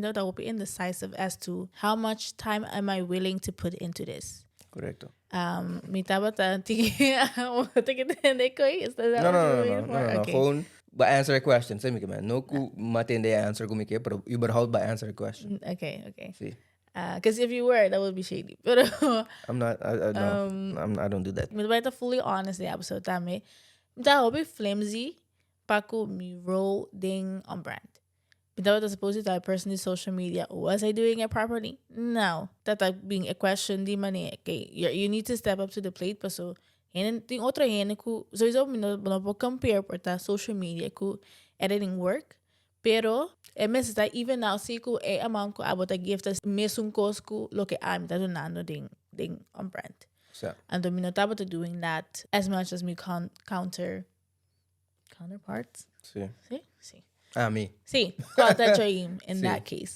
That I will be indecisive as to how much time am I willing to put into this. Correcto. Mi tabata tigitende ko is that No, what no, you're no, waiting no, for? no, no. Okay. Gewoon answer a question. Zeg ik, man. No, ku matende answer kom ik, pero überhaupt bij answer a question. Okay. See, Because if you were, that would be shady. But I'm not. No, I don't do that. me baita fully honest the episode tame. Da will be flimsy. Paku mi roll ding on brand. But that was supposed to I personally social media. Was I doing it properly? No. That being a question di mani. Okay, you need to step up to the plate. Pa so, ting otra hene ku, sowieso mo compare por ta social media ku editing work. Pero, mes that even now, si ku amount ko abot a gift as mesung kos ku lo que am that nano ding on brand. So, And the minotaba to doing that as much as me counterparts. see. See. Me. See, got that dream in Sí. that case.